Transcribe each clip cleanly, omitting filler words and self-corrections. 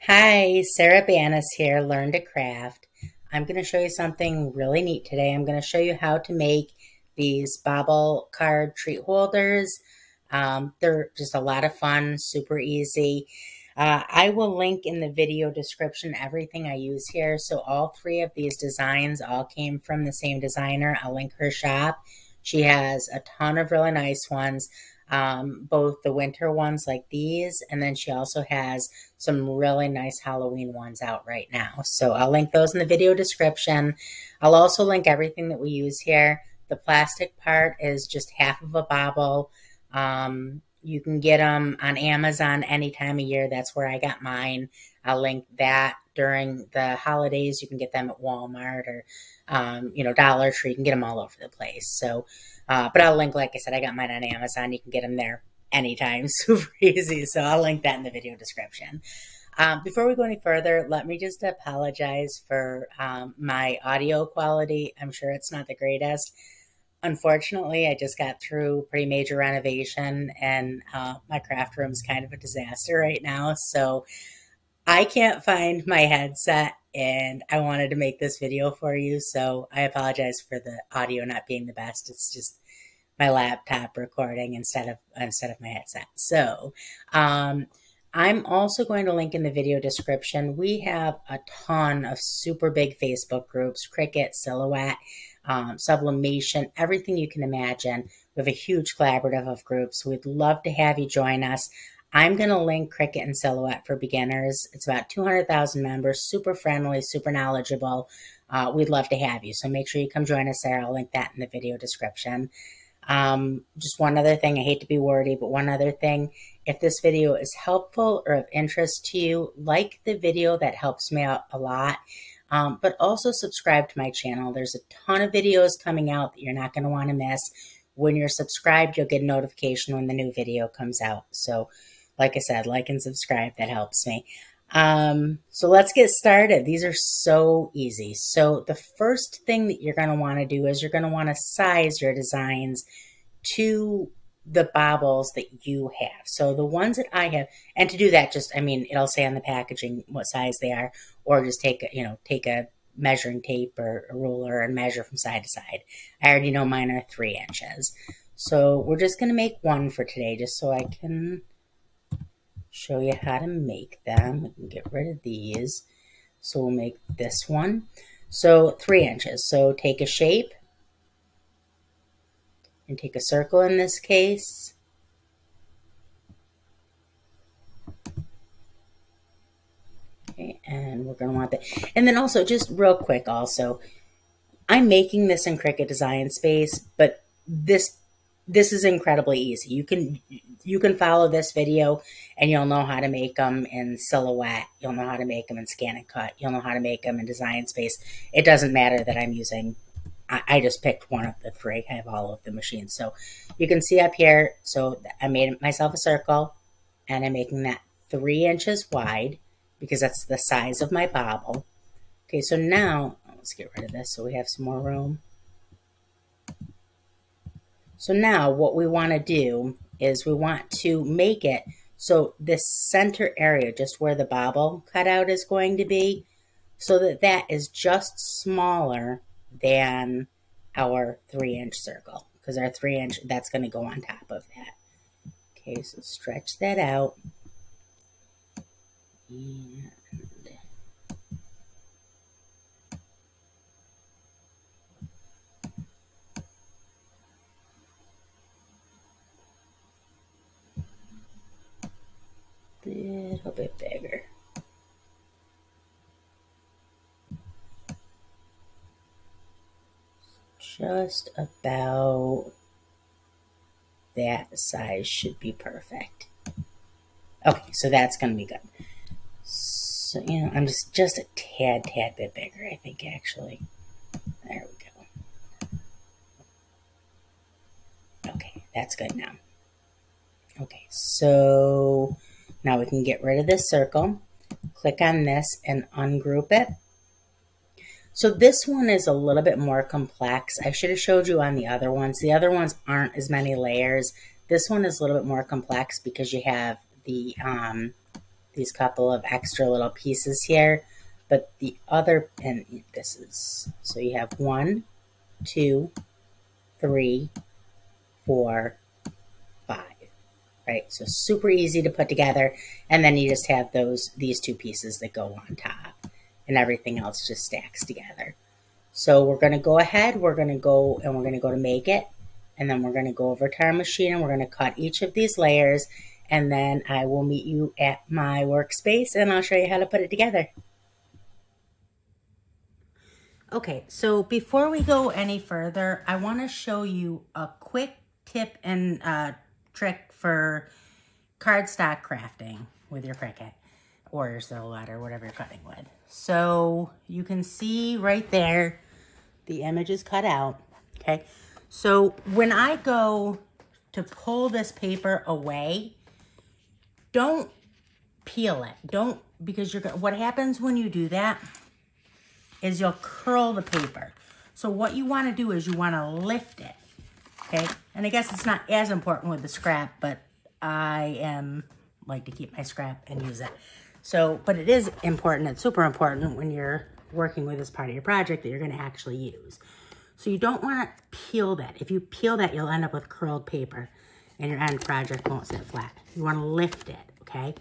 Hi, Sarah Banas here, Learn to Craft. I'm going to show you something really neat today. I'm going to show you how to make these Bobble card treat holders. They're just a lot of fun, super easy. I will link in the video description everything I use here. So all three of these designs all came from the same designer. I'll link her shop. She has a ton of really nice ones, both the winter ones like these, and then she also has some really nice Halloween ones out right now. So I'll link those in the video description. I'll also link everything that we use here. The plastic part is just half of a bobble. You can get them on Amazon any time of year. That's where I got mine. I'll link that. During the holidays, you can get them at Walmart or, Dollar Tree. You can get them all over the place. So, but I'll link, like I said, I got mine on Amazon. You can get them there anytime. Super easy. So I'll link that in the video description. Before we go any further, let me just apologize for my audio quality. I'm sure it's not the greatest. Unfortunately, I just got through pretty major renovation and my craft room is kind of a disaster right now. So I can't find my headset and I wanted to make this video for you. So I apologize for the audio not being the best. It's just my laptop recording instead of my headset. So I'm also going to link in the video description. We have a ton of super big Facebook groups, Cricut, Silhouette, Sublimation, everything you can imagine. We have a huge collaborative of groups. We'd love to have you join us. I'm going to link Cricut and Silhouette for beginners. It's about 200,000 members, super friendly, super knowledgeable. We'd love to have you. So make sure you come join us there. I'll link that in the video description. Just one other thing, I hate to be wordy, but one other thing, if this video is helpful or of interest to you, like the video, that helps me out a lot. But also subscribe to my channel. There's a ton of videos coming out that you're not going to want to miss. When you're subscribed, you'll get a notification when the new video comes out. So like I said, like and subscribe, that helps me. So let's get started. These are so easy. So the first thing that you're going to want to do is you're going to want to size your designs to the bobbles that you have. So the ones that I have, and to do that, just, it'll say on the packaging what size they are, or just take a measuring tape or a ruler and measure from side to side. I already know mine are 3 inches. So we're just going to make one for today, just so I can show you how to make them. We can get rid of these. So we'll make this one. So 3 inches. So take a shape and take a circle in this case. Okay, and we're going to want that. And then also, just real quick also, I'm making this in Cricut Design Space, but this is incredibly easy. You can follow this video and you'll know how to make them in Silhouette. You'll know how to make them in Scan and Cut. You'll know how to make them in Design Space. It doesn't matter that I'm using, I just picked one of the 3. I have all of the machines. So you can see up here, so I made myself a circle and I'm making that 3 inches wide because that's the size of my bobble. Okay, so now, let's get rid of this so we have some more room. So now what we want to do is we want to make it so this center area, just where the bobble cutout is going to be, so that that is just smaller than our 3-inch circle, because our 3-inch, that's going to go on top of that. Okay, so stretch that out. And a little bit bigger. Just about that size should be perfect. Okay, so that's going to be good. So, I'm just a tad bit bigger, I think, actually. There we go. Okay, that's good now. Okay, so now we can get rid of this circle. Click on this and ungroup it. So this one is a little bit more complex. I should have showed you on the other ones. The other ones aren't as many layers. This one is a little bit more complex because you have the these couple of extra little pieces here. But the other, and this is, so you have 1, 2, 3, 4, 5, right? So super easy to put together. And then you just have these 2 pieces that go on top, and everything else just stacks together. So we're going to go ahead, we're going to go to make it, and then we're going to go over to our machine and we're going to cut each of these layers, and then I will meet you at my workspace and I'll show you how to put it together. Okay, so before we go any further, I want to show you a quick tip and trick for cardstock crafting with your Cricut or your Silhouette or whatever you're cutting with. So you can see right there, the image is cut out, okay? So when I go to pull this paper away, don't peel it. Because what happens when you do that is you'll curl the paper. So what you want to do is you want to lift it, okay? And I guess it's not as important with the scrap, but I like to keep my scrap and use it. So, but it is important, it's super important when you're working with this part of your project that you're going to actually use. So you don't want to peel that. If you peel that, you'll end up with curled paper and your end project won't sit flat. You want to lift it, okay?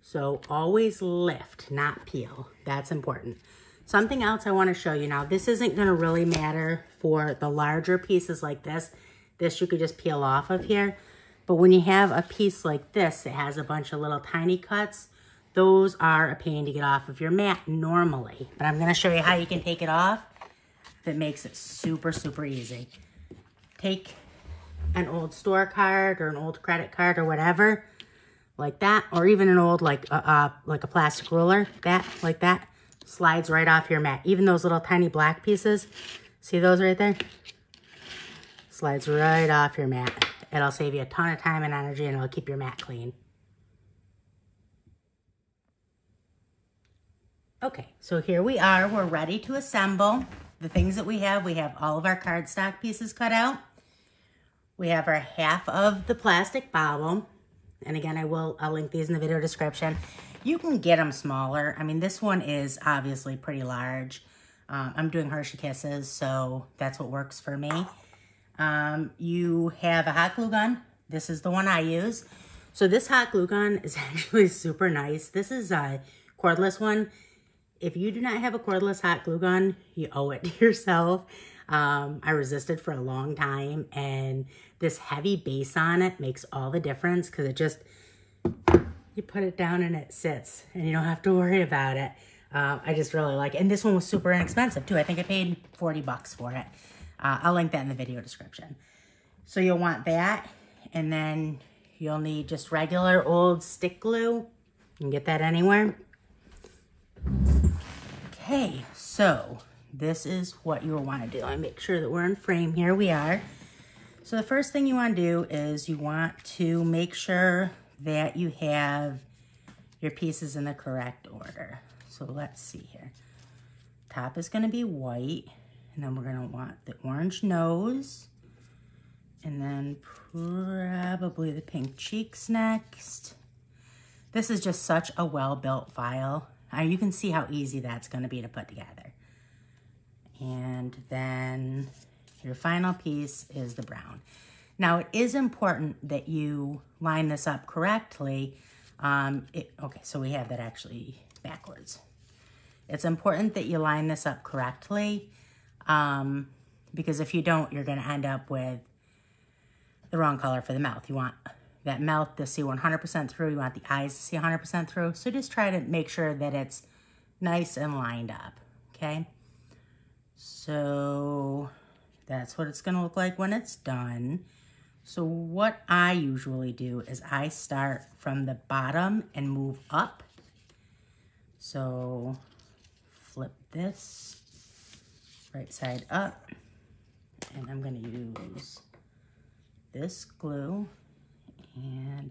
So always lift, not peel. That's important. Something else I want to show you now, this isn't going to really matter for the larger pieces like this. This you could just peel off of here. But when you have a piece like this that has a bunch of little tiny cuts, those are a pain to get off of your mat normally. But I'm going to show you how you can take it off that makes it super, super easy. Take an old store card or an old credit card or whatever, like that, or even an old like a plastic ruler, like that. Slides right off your mat. Even those little tiny black pieces, see those right there? Slides right off your mat. It'll save you a ton of time and energy, and it'll keep your mat clean. Okay, so here we are. We're ready to assemble the things that we have. We have all of our cardstock pieces cut out. We have our half of the plastic bobble. And again, I'll link these in the video description. You can get them smaller. I mean, this one is obviously pretty large. I'm doing Hershey Kisses, so that's what works for me. You have a hot glue gun. This is the one I use. So this hot glue gun is actually super nice. This is a cordless one. If you do not have a cordless hot glue gun, you owe it to yourself. I resisted for a long time, and this heavy base on it makes all the difference because it just, you put it down and it sits and you don't have to worry about it. I just really like it. And this one was super inexpensive too. I think I paid 40 bucks for it. I'll link that in the video description. So you'll want that, and then you'll need just regular old stick glue. You can get that anywhere. Okay, so this is what you'll want to do. I make sure that we're in frame. Here we are. So the first thing you want to do is you want to make sure that you have your pieces in the correct order. So let's see here. Top is going to be white, and then we're going to want the orange nose, and then probably the pink cheeks next. This is just such a well-built file. You can see how easy that's going to be to put together. And then your final piece is the brown. Now, it is important that you line this up correctly. Okay, so we have that actually backwards. It's important that you line this up correctly because if you don't, you're going to end up with the wrong color for the mouth. You want that mouth to see 100% through. You want the eyes to see 100% through. So just try to make sure that it's nice and lined up, okay? So that's what it's going to look like when it's done. So what I usually do is I start from the bottom and move up. So flip this right side up, and I'm going to use this glue. And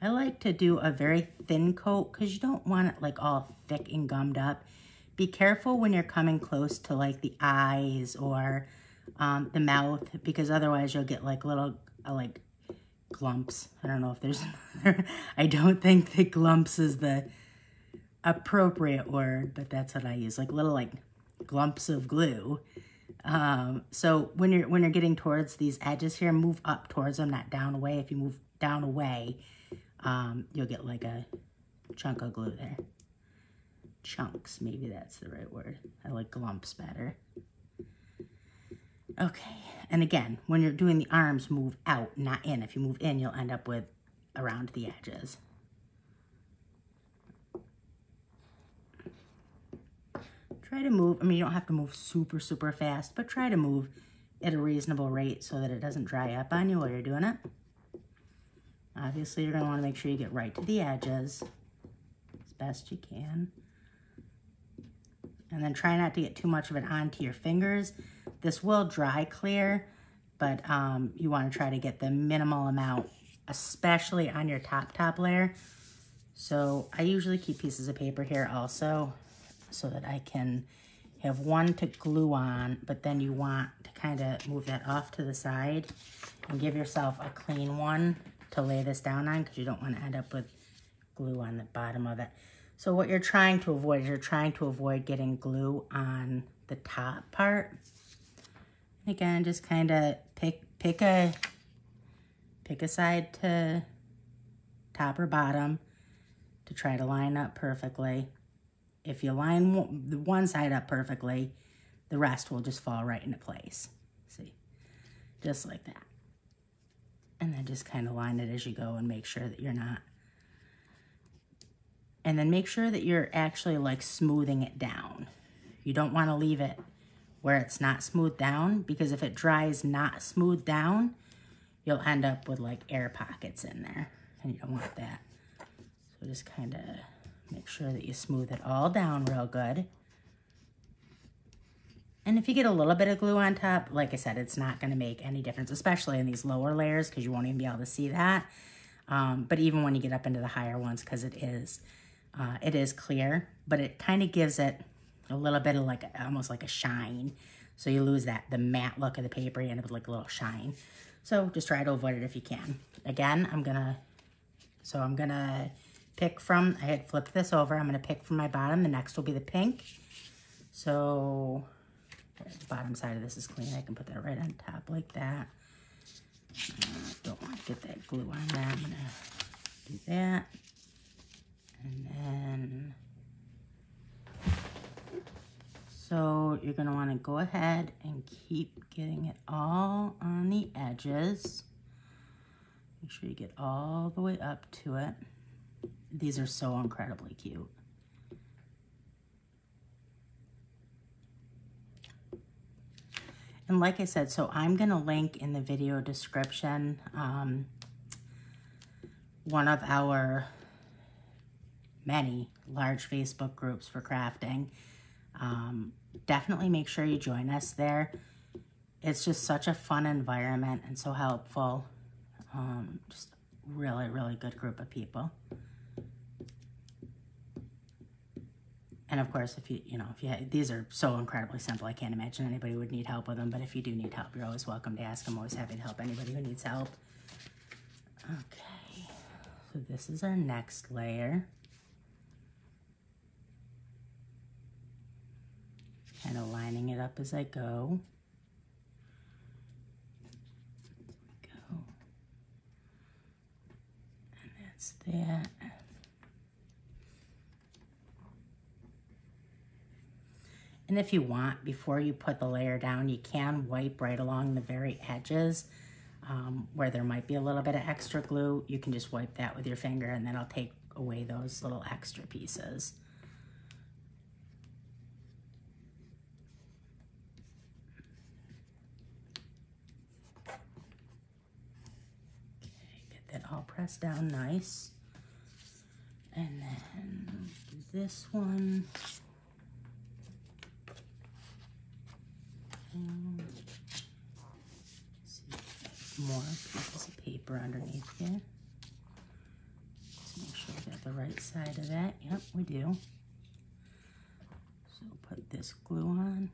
I like to do a very thin coat because you don't want it like all thick and gummed up. Be careful when you're coming close to like the eyes or the mouth, because otherwise you'll get like little like glumps. I don't know if there's another. I don't think that glumps is the appropriate word, but that's what I use, like little like glumps of glue. So when you're getting towards these edges here, move up towards them, not down away. If you move down away, you'll get like a chunk of glue there. Chunks, maybe that's the right word. I like glumps better. Okay, and again, when you're doing the arms, move out, not in. If you move in, you'll end up with around the edges. Try to move, I mean, you don't have to move super, super fast, but try to move at a reasonable rate so that it doesn't dry up on you while you're doing it. Obviously, you're going to want to make sure you get right to the edges as best you can. And then try not to get too much of it onto your fingers. This will dry clear, but you want to try to get the minimal amount, especially on your top layer. So I usually keep pieces of paper here also so that I can have one to glue on, but then you want to kind of move that off to the side and give yourself a clean one to lay this down on, because you don't want to end up with glue on the bottom of it. So what you're trying to avoid is you're trying to avoid getting glue on the top part. And again, just kind of pick a side to top or bottom to try to line up perfectly. If you line the one side up perfectly, the rest will just fall right into place. See, just like that. And then just kind of line it as you go and make sure that you're not. And then make sure that you're actually like smoothing it down. You don't want to leave it where it's not smoothed down, because if it dries not smoothed down, you'll end up with like air pockets in there, and you don't want that. So just kind of make sure that you smooth it all down real good. And if you get a little bit of glue on top, like I said, it's not going to make any difference, especially in these lower layers, because you won't even be able to see that. But even when you get up into the higher ones, because it is clear, but it kind of gives it a little bit of like almost like a shine. So you lose the matte look of the paper, you end up with like a little shine. So just try to avoid it if you can. Again, I'm gonna pick from, I had flipped this over, I'm gonna pick from my bottom. The next will be the pink. So the bottom side of this is clean. I can put that right on top like that. Don't want to get that glue on there. I'm gonna do that. And then, so you're gonna wanna go ahead and keep getting it all on the edges. Make sure you get all the way up to it. These are so incredibly cute. And like I said, so I'm gonna link in the video description one of our many large Facebook groups for crafting. Definitely make sure you join us there. It's just such a fun environment and so helpful. Just really, really good group of people. And of course, these are so incredibly simple, I can't imagine anybody would need help with them, but if you do need help, you're always welcome to ask. I'm always happy to help anybody who needs help. Okay, so this is our next layer. Kind of lining it up as I go. And that's that. And if you want, before you put the layer down, you can wipe right along the very edges where there might be a little bit of extra glue. You can just wipe that with your finger, and then I'll take away those little extra pieces. Okay, get that all pressed down nice. And then this one. See more pieces of paper underneath here. Let's make sure we got the right side of that. Yep, we do. So put this glue on.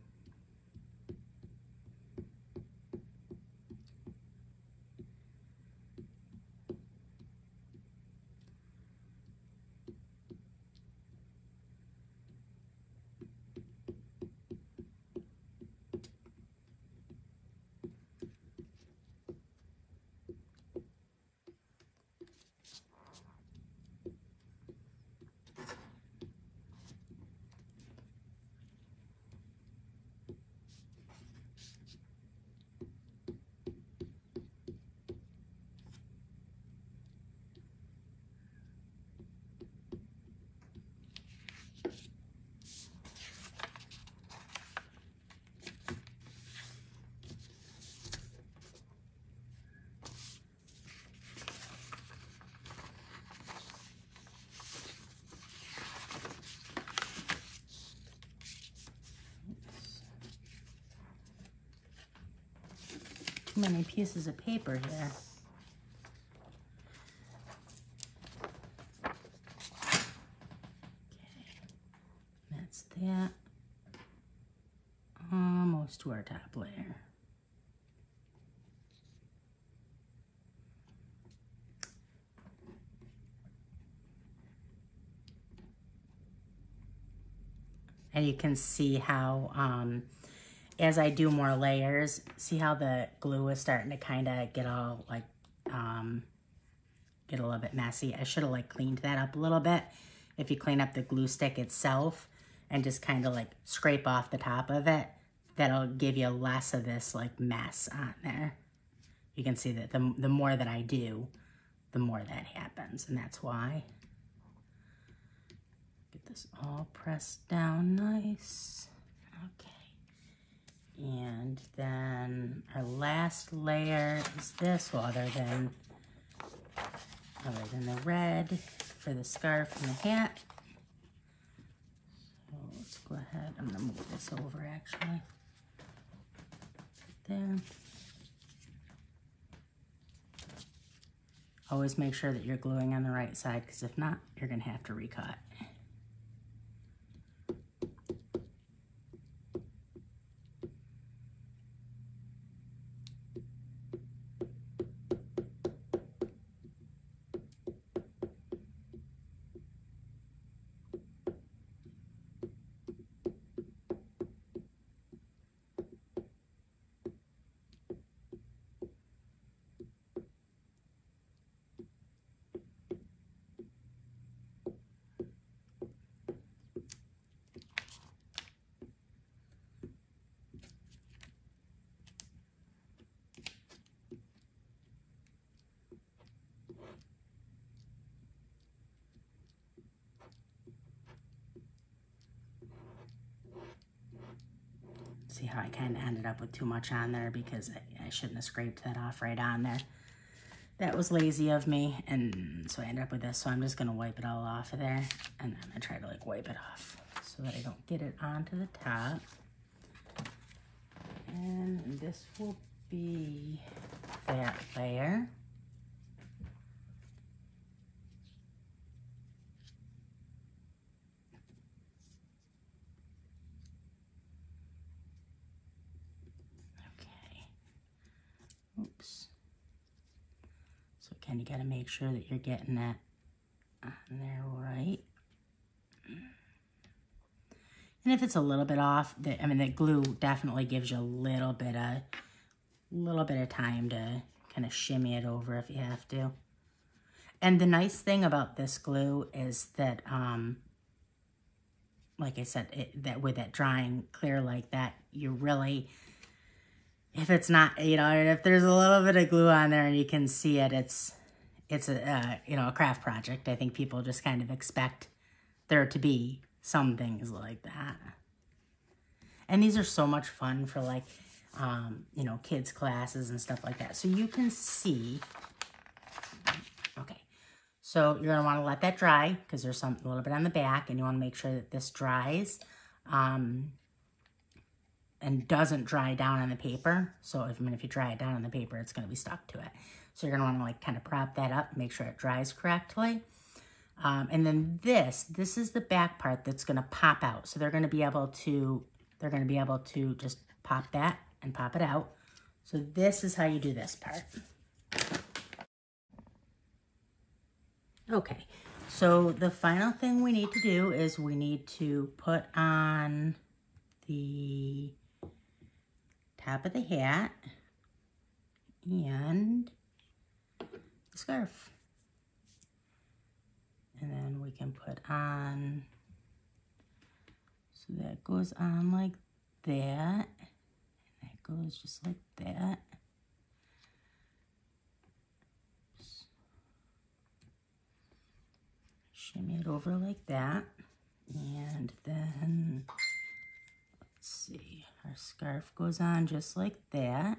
too many pieces of paper here. That's that. Almost to our top layer. And you can see how, as I do more layers, see how the glue is starting to kind of get all like, get a little bit messy. I should have like cleaned that up a little bit. If you clean up the glue stick itself and just kind of like scrape off the top of it, that'll give you less of this like mess on there. You can see that the more that I do, the more that happens, and that's why. Get this all pressed down nice. Okay. And then our last layer is this, well, other than the red for the scarf and the hat. So let's go ahead, I'm gonna move this over actually. There. Always make sure that you're gluing on the right side, because if not, you're gonna have to recut. See how I kind of ended up with too much on there because I shouldn't have scraped that off right on there. That was lazy of me, and so I ended up with this. So I'm just gonna wipe it all off of there, and then I try to like wipe it off so that I don't get it onto the top. And this will be that layer. Oops. So kind of got to make sure that you're getting that on there right. And if it's a little bit off, the glue definitely gives you a little bit of time to kind of shimmy it over if you have to. And the nice thing about this glue is that, like I said, that with it drying clear like that, you really, if it's not, if there's a little bit of glue on there and you can see it, it's a, a craft project. I think people just kind of expect there to be some things like that. And these are so much fun for like, kids classes and stuff like that. So you can see, okay. So you're gonna wanna let that dry because there's a little bit on the back, and you wanna make sure that this dries. And doesn't dry down on the paper. So if you dry it down on the paper, it's gonna be stuck to it. So you're gonna wanna like kind of prop that up, make sure it dries correctly. And then this is the back part that's gonna pop out. So they're gonna be able to just pop that and pop it out. So this is how you do this part. Okay, so the final thing we need to do is we need to put on the top of the hat and the scarf. And then we can put on, so that goes on like that, and that goes just like that. Oops. Shimmy it over like that, and then let's see, our scarf goes on just like that.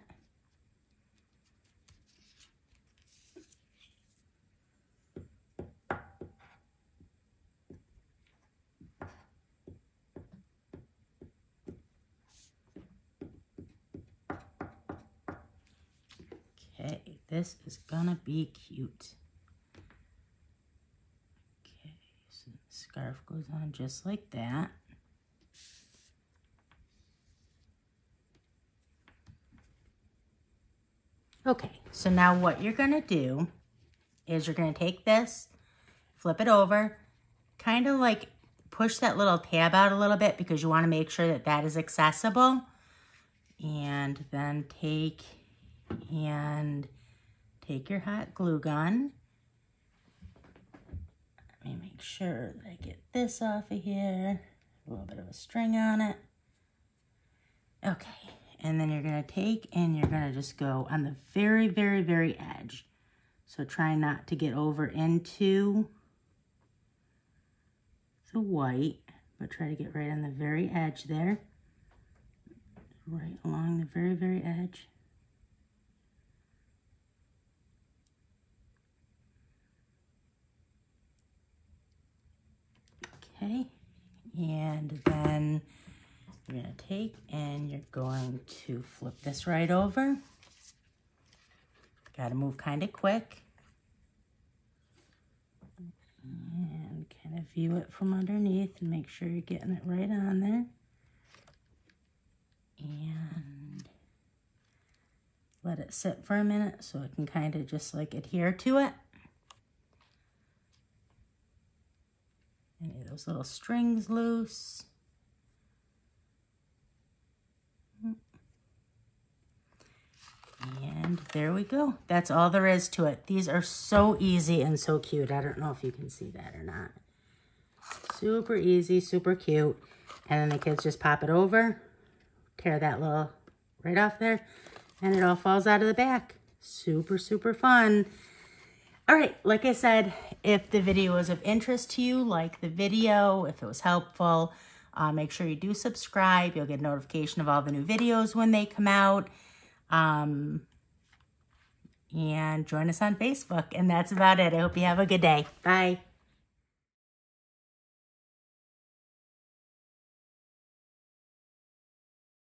This is gonna be cute. Okay, so the scarf goes on just like that. Okay, so now what you're gonna do is you're gonna take this, flip it over, kind of like push that little tab out a little bit because you wanna make sure that that is accessible. And then take your hot glue gun. Let me make sure that I get this off of here. A little bit of a string on it. Okay, and then you're gonna take and you're gonna just go on the very, very, very edge. So try not to get over into the white, but try to get right on the very edge there. Right along the very, very edge. Okay, and then you're going to take and you're going to flip this right over. Got to move kind of quick. And kind of view it from underneath and make sure you're getting it right on there. And let it sit for a minute so it can kind of just like adhere to it. Any of those little strings loose. And there we go. That's all there is to it. These are so easy and so cute. I don't know if you can see that or not. Super easy, super cute. And then the kids just pop it over, tear that little right off there, and it all falls out of the back. Super, super fun. All right, like I said, if the video was of interest to you, like the video, if it was helpful, make sure you do subscribe. You'll get a notification of all the new videos when they come out. And join us on Facebook. And that's about it. I hope you have a good day. Bye.